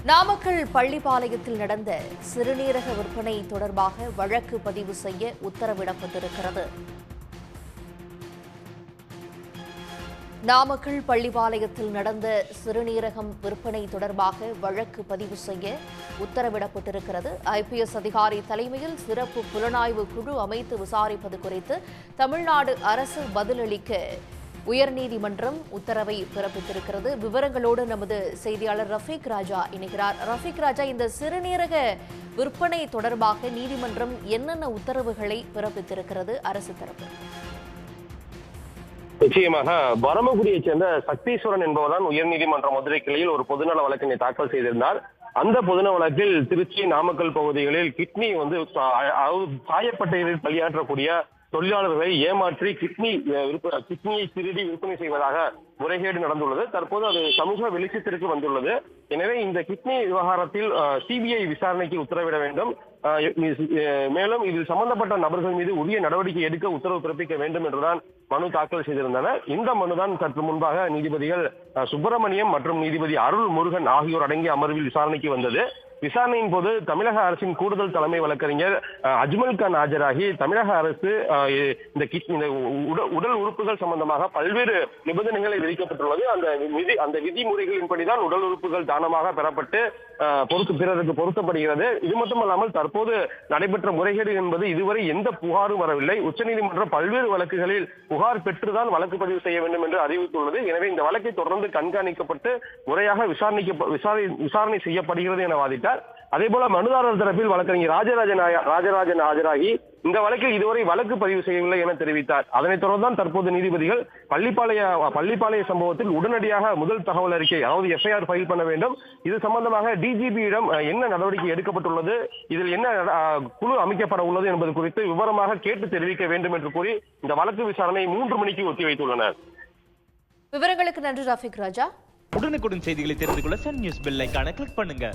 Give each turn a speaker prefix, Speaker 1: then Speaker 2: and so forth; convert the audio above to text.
Speaker 1: நாமக்கல் பள்ளிப்பாளையத்தில் நடந்த சிறுநீரக விற்பனை தொடர்பாக வழக்கு பதிவு செய்ய உத்தரவிடப்பட்டிருக்கிறது. நாமக்கல் பள்ளிப்பாளையத்தில் நடந்த சிறுநீரகம் விற்பனை தொடர்பாக வழக்கு பதிவு செய்ய உத்தரவிடப்பட்டிருக்கிறது. ஐபிஎஸ் அதிகாரி தலைமையில் சிறப்பு புலனாய்வு குழு அமைத்து விசாரிப்பது குறித்து தமிழ்நாடு அரசு பதிலளிக்க உயர்நீதிமன்றம் உத்தரவை பிறப்பித்திருக்கிறது. விவரங்களோடு நமது செய்தியாளர் ரஃபீக் ராஜா இணைகிறார். ரஃபீக் ராஜா, இந்த சிறுநீரக விற்பனை தொடர்பாக நீதிமன்றம் என்னென்ன உத்தரவுகளை பிறப்பித்திருக்கிறது அரசு தரப்பு?
Speaker 2: நிச்சயமாக பரமக்குடியைச் சேர்ந்த சக்தீஸ்வரன் என்பவர்தான் உயர்நீதிமன்ற மதுரை கிளையில் ஒரு பொதுநல வழக்கினை தாக்கல் செய்திருந்தார். அந்த பொதுநல வழக்கில் திருச்சி, நாமக்கல் பகுதிகளில் கிட்னி சாயப்பட்டைகளில் பணியாற்றக்கூடிய தொழிலாளர்களை ஏமாற்றி கிட்னியை திருடி விற்பனை செய்வதாக முறைகேடு நடந்துள்ளது. தற்போது அது சமூக வெளிச்சத்திற்கு வந்துள்ளது. எனவே இந்த கிட்னி விவகாரத்தில் சிபிஐ விசாரணைக்கு உத்தரவிட வேண்டும். மேலும் இதில் சம்பந்தப்பட்ட நபர்கள் மீது உரிய நடவடிக்கை எடுக்க உத்தரவு பிறப்பிக்க வேண்டும் என்றுதான் மனு தாக்கல் செய்திருந்தனர். இந்த மனுதான் சற்று முன்பாக நீதிபதிகள் சுப்பிரமணியம் மற்றும் நீதிபதி அருள் முருகன் ஆகியோர் அடங்கிய அமர்வில் விசாரணைக்கு வந்தது. விசாரணையின் போது தமிழக அரசின் கூடுதல் தலைமை வழக்கறிஞர் அஜ்மல் கான் ஆஜராகி தமிழக அரசு இந்த உடல் உறுப்புகள் சம்பந்தமாக பல்வேறு நிபந்தனைகளை விதிக்கப்பட்டுள்ளது. அந்த விதிமுறைகளின்படிதான் உடல் உறுப்புகள் தானமாக பெறப்பட்டு பிறருக்கு பொருத்தப்படுகிறது. இது மட்டுமல்லாமல் தற்போது நடைபெற்ற முறைகேடு என்பது இதுவரை எந்த புகாரும் வரவில்லை. உச்சநீதிமன்றம் பல்வேறு வழக்குகளில் புகார் பெற்றுதான் வழக்கு பதிவு செய்ய வேண்டும் என்று அறிவித்துள்ளது. எனவே இந்த வழக்கை தொடர்ந்து கண்காணிக்கப்பட்டு முறையாக விசாரணை செய்யப்படுகிறது என வாதிட்டார். அதே போல மனுதாரர் தரப்பில் வழக்கறிஞர் ராஜராஜன் ஆஜராகி இந்த வழக்கில் இதுவரை வழக்கு பதிவு செய்யவில்லை என தெரிவித்தார். அதனைத் தொடர்ந்துதான் தற்போது நீதிபதிகள் பள்ளிப்பாளைய சம்பவத்தில் உடனடியாக முதல் தகவல் அறிக்கை, அதாவது எஃப்ஐஆர் ஃபைல் பண்ண வேண்டும். இது சம்பந்தமாக டிஜிபியிடம் என்ன நடவடிக்கை எடுக்கப்பட்டுள்ளது, இதில் என்ன குழு அமைக்கப்பட உள்ளது என்பது குறித்து விவரமாக கேட்டு தெரிவிக்க வேண்டும் என்று கூறி இந்த வழக்கு விசாரணை 3 மணிக்கு ஒத்திவைத்துள்ளனர்.
Speaker 1: விவரங்களுக்கு நன்றி ரஃபீக் ராஜா.
Speaker 3: உடனுக்குடன் செய்திகளை தெரிந்து கொள்ள சன் நியூஸ் பெல் ஐகானை கிளிக் பண்ணுங்க.